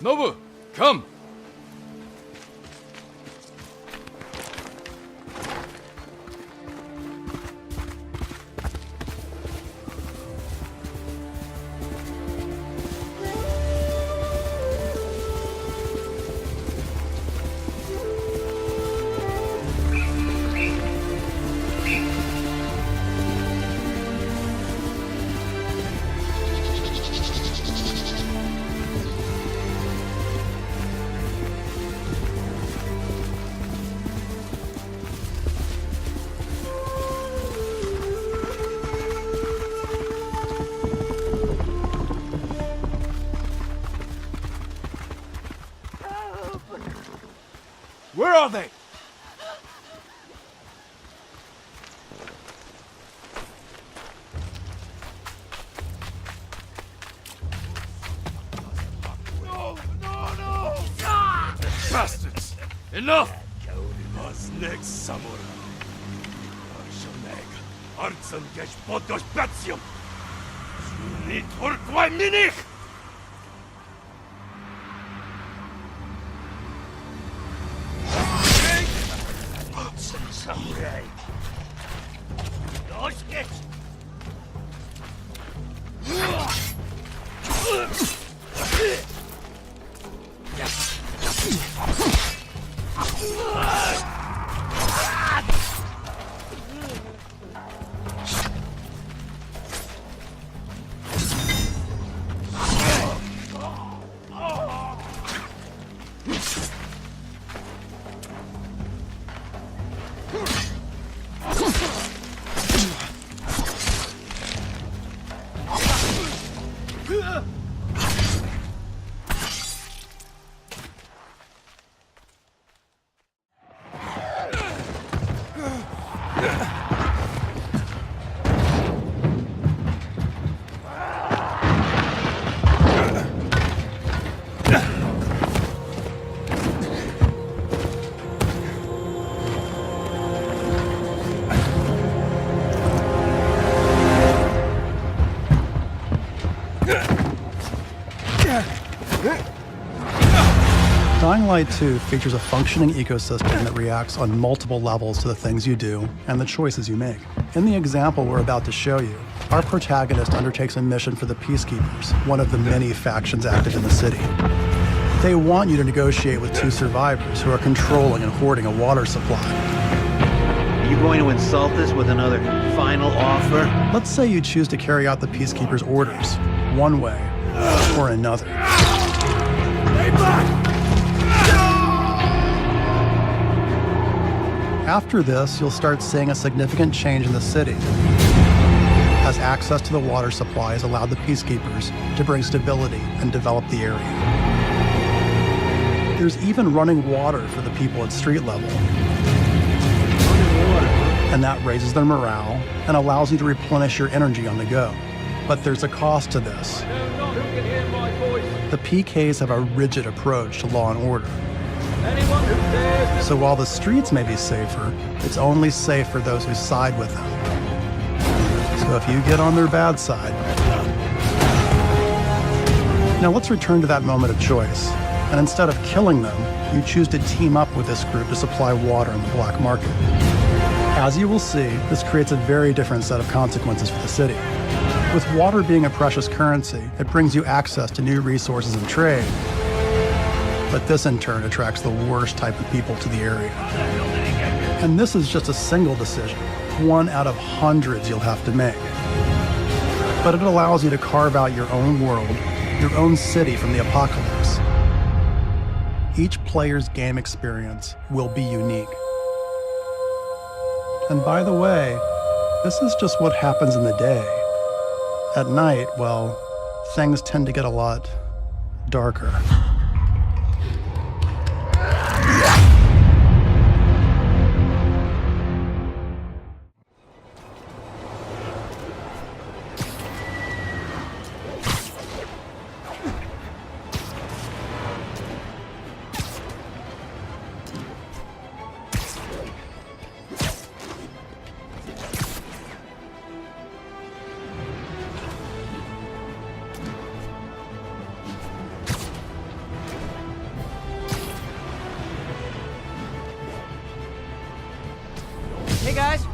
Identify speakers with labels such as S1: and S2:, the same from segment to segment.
S1: Nobu, come! Where are they? No! Ah! Bastards! Enough! Was next samurai. Arshoneg, Arzen gesh podos batium. Nit urquai minich! Samurai. Los geht's!
S2: Dying Light 2 features a functioning ecosystem that reacts on multiple levels to the things you do and the choices you make. In the example we're about to show you, our protagonist undertakes a mission for the Peacekeepers, one of the many factions active in the city. They want you to negotiate with two survivors who are controlling and hoarding a water supply.
S3: Are you going to insult us with another final offer?
S2: Let's say you choose to carry out the Peacekeepers' orders, one way or another.
S1: Stay back!
S2: After this, you'll start seeing a significant change in the city, as access to the water supply has allowed the Peacekeepers to bring stability and develop the area. There's even running water for the people at street level. And that raises their morale and allows you to replenish your energy on the go. But there's a cost to this. The PKs have a rigid approach to law and order. So while the streets may be safer, it's only safe for those who side with them. So if you get on their bad side... Now let's return to that moment of choice. And instead of killing them, you choose to team up with this group to supply water in the black market. As you will see, this creates a very different set of consequences for the city. With water being a precious currency, it brings you access to new resources and trade. But this in turn attracts the worst type of people to the area. And this is just a single decision, one out of hundreds you'll have to make. But it allows you to carve out your own world, your own city from the apocalypse. Each player's game experience will be unique. And by the way, this is just what happens in the day. At night, well, things tend to get a lot darker.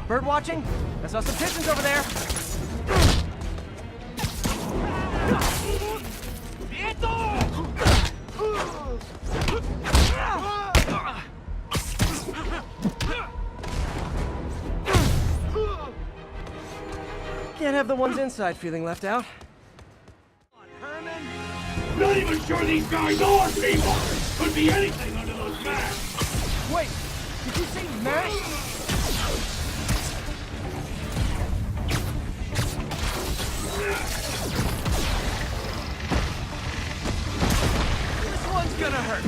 S4: Bird watching? I saw some pigeons over there. Can't have the ones inside feeling left out.
S1: Not even sure these guys are people! Could be anything under those masks!
S4: Wait, did you say masks? This one's gonna hurt.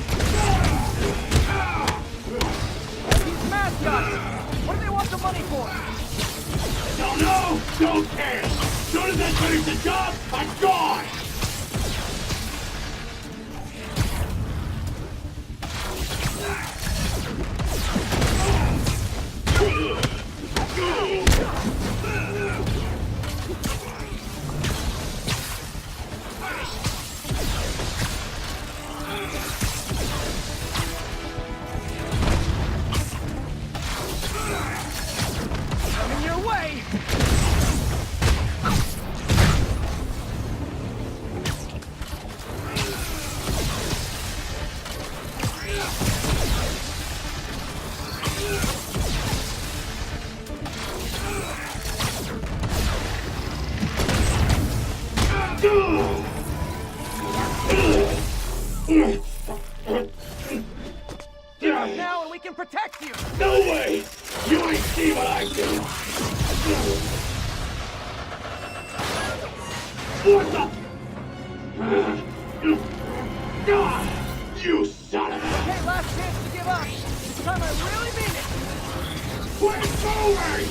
S4: These mascots! What do they want the money for?
S1: Don't know! Don't care! Soon as I finish the job, I'm gone!
S4: Coming your way! Get up now and we can protect you!
S1: No way! You ain't see what I do! What the? You son of a...
S4: Okay, last chance to give up. This time I really mean it.
S1: Quit moving!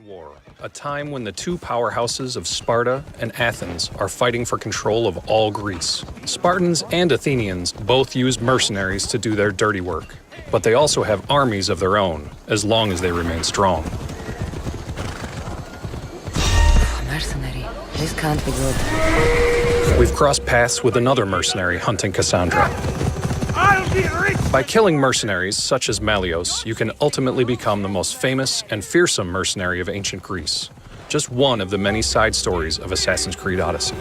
S5: War, a time when the two powerhouses of Sparta and Athens are fighting for control of all Greece. Spartans and Athenians both use mercenaries to do their dirty work, but they also have armies of their own, as long as they remain strong.
S6: Mercenary. This can't be good.
S5: We've crossed paths with another mercenary hunting Cassandra. By killing mercenaries such as Malios, you can ultimately become the most famous and fearsome mercenary of ancient Greece. Just one of the many side stories of Assassin's Creed Odyssey.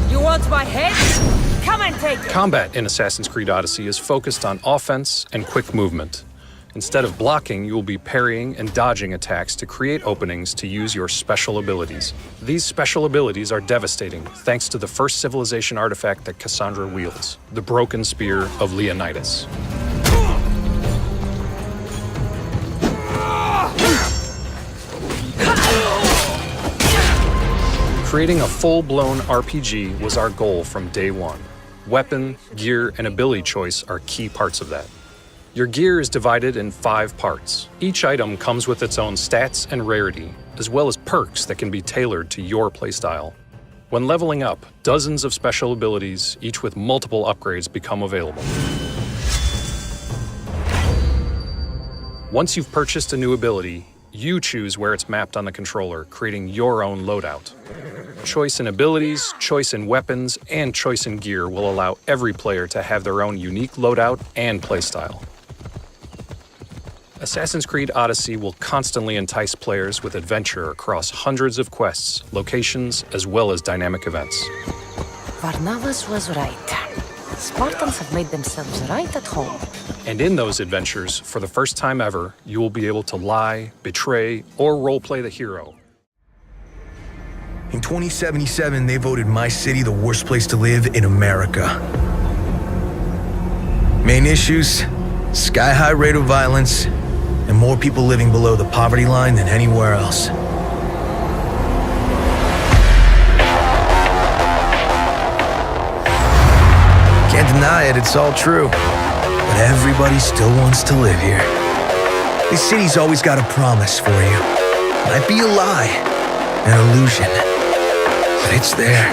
S6: You want my head? Come and take it!
S5: Combat in Assassin's Creed Odyssey is focused on offense and quick movement. Instead of blocking, you will be parrying and dodging attacks to create openings to use your special abilities. These special abilities are devastating thanks to the first civilization artifact that Cassandra wields, the broken spear of Leonidas. Creating a full-blown RPG was our goal from day one. Weapon, gear, and ability choice are key parts of that. Your gear is divided in 5 parts. Each item comes with its own stats and rarity, as well as perks that can be tailored to your playstyle. When leveling up, dozens of special abilities, each with multiple upgrades, become available. Once you've purchased a new ability, you choose where it's mapped on the controller, creating your own loadout. Choice in abilities, choice in weapons, and choice in gear will allow every player to have their own unique loadout and playstyle. Assassin's Creed Odyssey will constantly entice players with adventure across hundreds of quests, locations, as well as dynamic events.
S6: Varnavas was right. Spartans have made themselves right at home.
S5: And in those adventures, for the first time ever, you will be able to lie, betray, or roleplay the hero.
S7: In 2077, they voted my city the worst place to live in America. Main issues: sky-high rate of violence, and more people living below the poverty line than anywhere else. Can't deny it, it's all true. But everybody still wants to live here. This city's always got a promise for you. Might be a lie, an illusion, but it's there,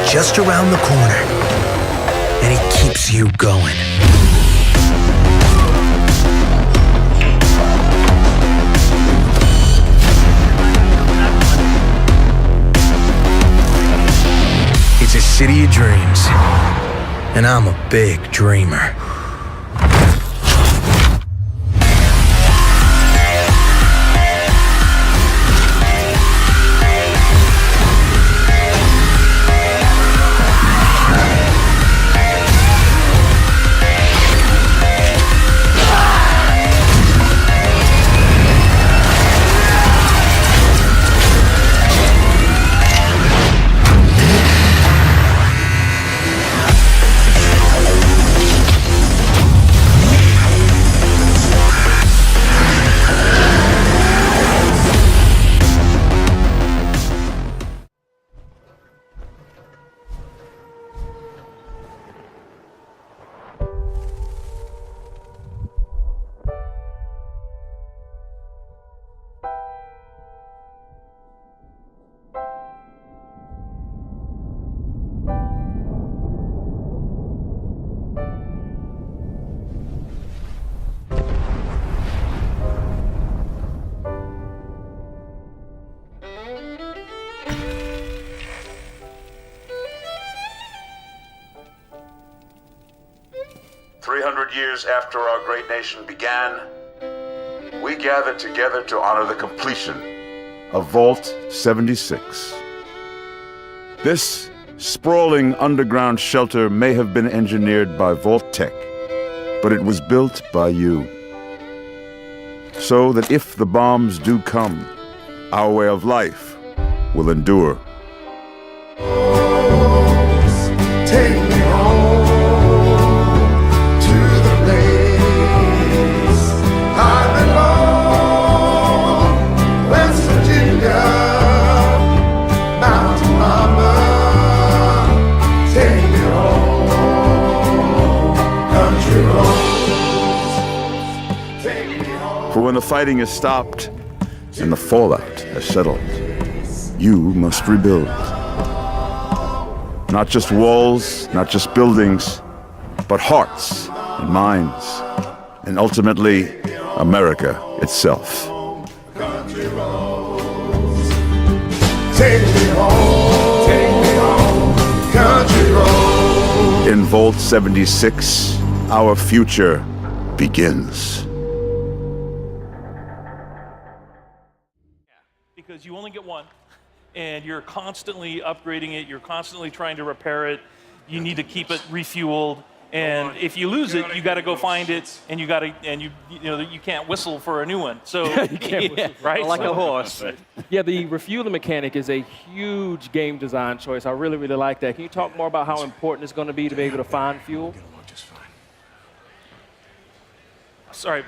S7: just around the corner, and it keeps you going. city of dreams. And I'm a big dreamer.
S8: Years after our great nation began, we gathered together to honor the completion of Vault 76. This sprawling underground shelter may have been engineered by Vault Tech, but it was built by you. So that if the bombs do come, our way of life will endure.
S1: Take me home.
S8: For when the fighting is stopped and the fallout has settled, you must rebuild. Not just walls, not just buildings, but hearts and minds, and ultimately, America itself.
S1: Take me home, country road.
S8: In Vault 76, our future begins.
S9: Because you only get one, and you're constantly upgrading it, you're constantly trying to repair it, you need to keep it refueled, and if you lose it, you got to go find it, and you can't whistle for a new one. So
S4: You can't whistle.
S9: right,
S10: Like a horse.
S4: Yeah, the refueling mechanic is a huge game design choice. I really, really like that. Can you talk more about how important it's going to be to be able to find fuel?
S9: Sorry.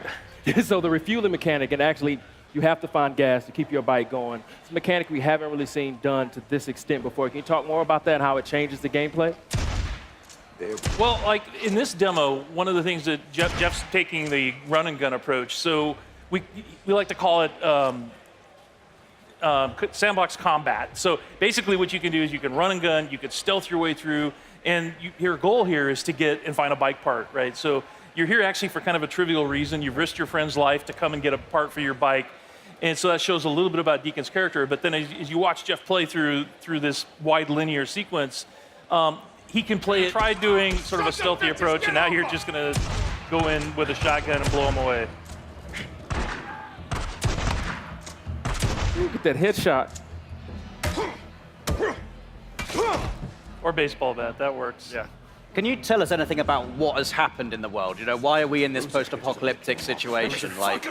S4: So the refueling mechanic, and actually you have to find gas to keep your bike going. It's a mechanic we haven't really seen done to this extent before. Can you talk more about that and how it changes the gameplay?
S9: Well, like in this demo, one of the things that Jeff's taking the run and gun approach. So we like to call it sandbox combat. So basically what you can do is you can run and gun, you can stealth your way through, and your goal here is to get and find a bike part, right? So you're here actually for kind of a trivial reason. You've risked your friend's life to come and get a part for your bike. And so that shows a little bit about Deacon's character. But then as you watch Jeff play through this wide linear sequence, he can play it. Try doing sort of a stealthy approach, and now you're just going to go in with a shotgun and blow him away.
S4: Look at that headshot.
S9: Or baseball bat, that works. Yeah.
S10: Can you tell us anything about what has happened in the world? You know, why are we in this post-apocalyptic situation? Like,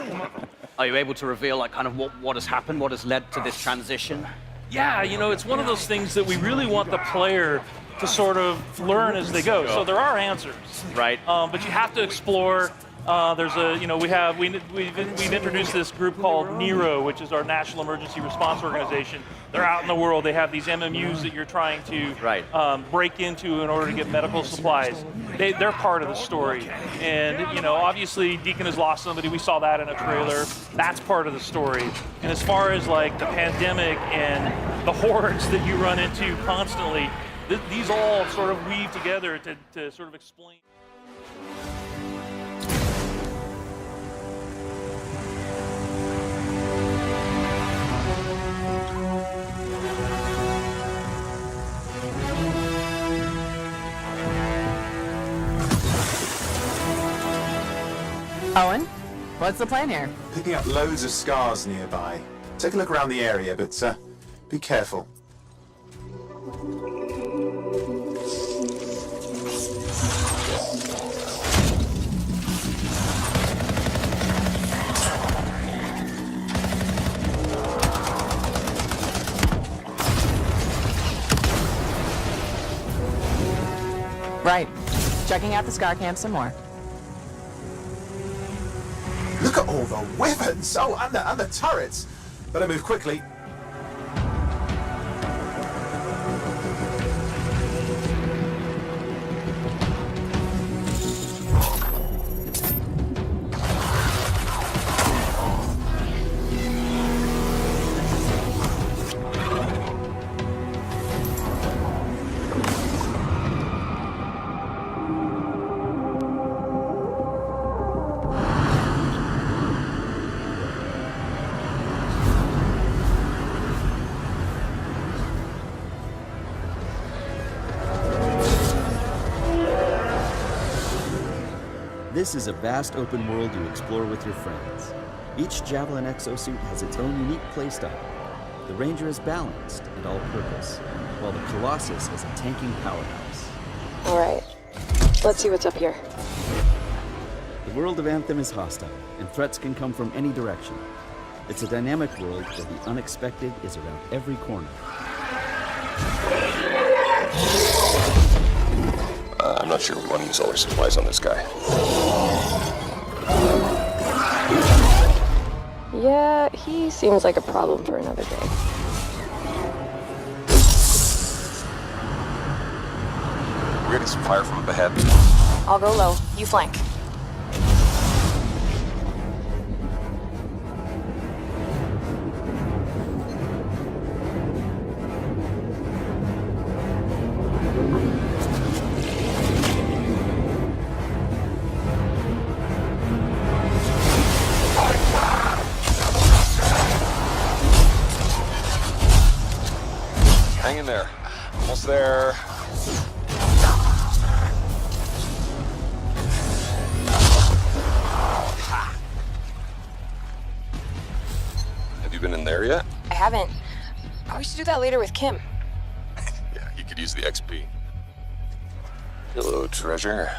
S10: are you able to reveal like kind of what has happened, what has led to this transition?
S9: Yeah, you know, it's one of those things that we really want the player to sort of learn as they go. So there are answers,
S10: right?
S9: But you have to explore. There's a, you know, we've introduced this group called NERO, which is our National Emergency Response Organization. They're out in the world. They have these MMUs that you're trying to break into in order to get medical supplies. They're part of the story. And, you know, obviously Deacon has lost somebody. We saw that in a trailer. That's part of the story. And as far as like the pandemic and the hordes that you run into constantly, these all sort of weave together to sort of explain.
S11: Owen, what's the plan here?
S12: Picking up loads of scars nearby. Take a look around the area, but be careful.
S11: Right. Checking out the Scar Camp some more.
S12: Look at all the weapons! Oh, and the turrets! Better move quickly.
S13: This is a vast open world you explore with your friends. Each Javelin exosuit has its own unique playstyle. The Ranger is balanced and all-purpose, while the Colossus is a tanking powerhouse.
S14: All right, let's see what's up here.
S13: The world of Anthem is hostile, and threats can come from any direction. It's a dynamic world where the unexpected is around every corner.
S15: I'm not sure we want to use all our supplies on this guy.
S14: Yeah, he seems like a problem for another day.
S15: We're getting some fire from up ahead.
S14: I'll go low. You flank.
S15: Hang in there. Almost there. Have you been in there yet?
S14: I haven't. We should do that later with Kim.
S15: Yeah, you could use the XP. Hello, treasure.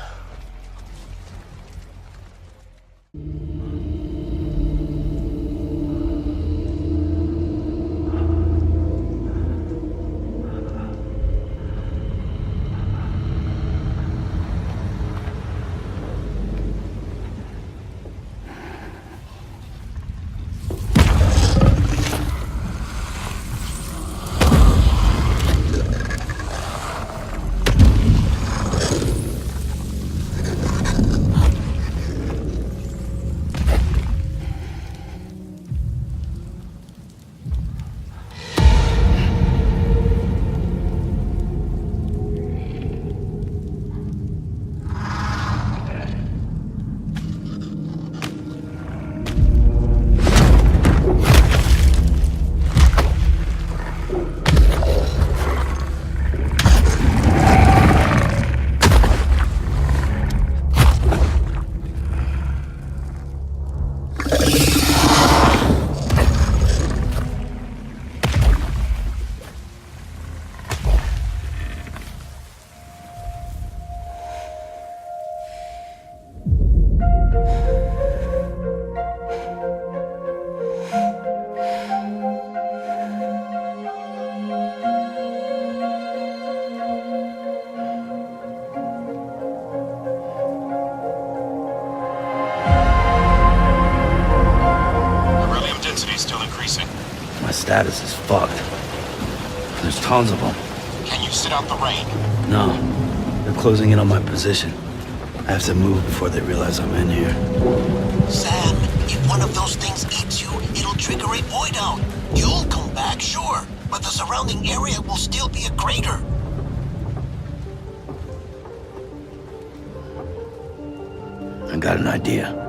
S16: Status is fucked. There's tons of them.
S17: Can you sit out the rain?
S16: No, they're closing in on my position. I have to move before they realize I'm in here.
S17: Sam, if one of those things eats you, it'll trigger a void out. You'll come back, sure, but the surrounding area will still be a crater.
S16: I got an idea.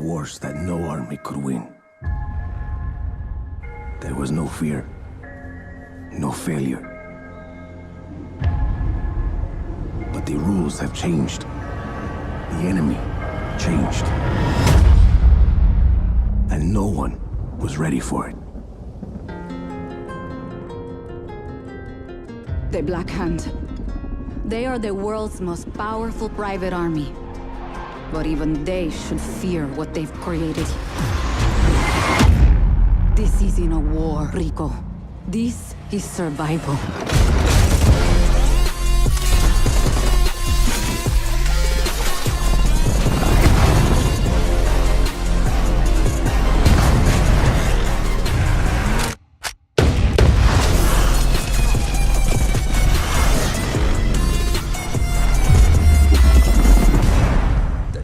S18: wars that no army could win. There was no fear, no failure. But the rules have changed. The enemy changed. And no one was ready for it.
S19: The Black Hand. They are the world's most powerful private army. But even they should fear what they've created. This isn't a war, Rico. This is survival.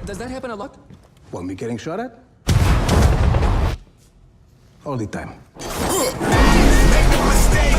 S18: Does that happen a lot? Want me getting shot at? All the time. Make no mistake,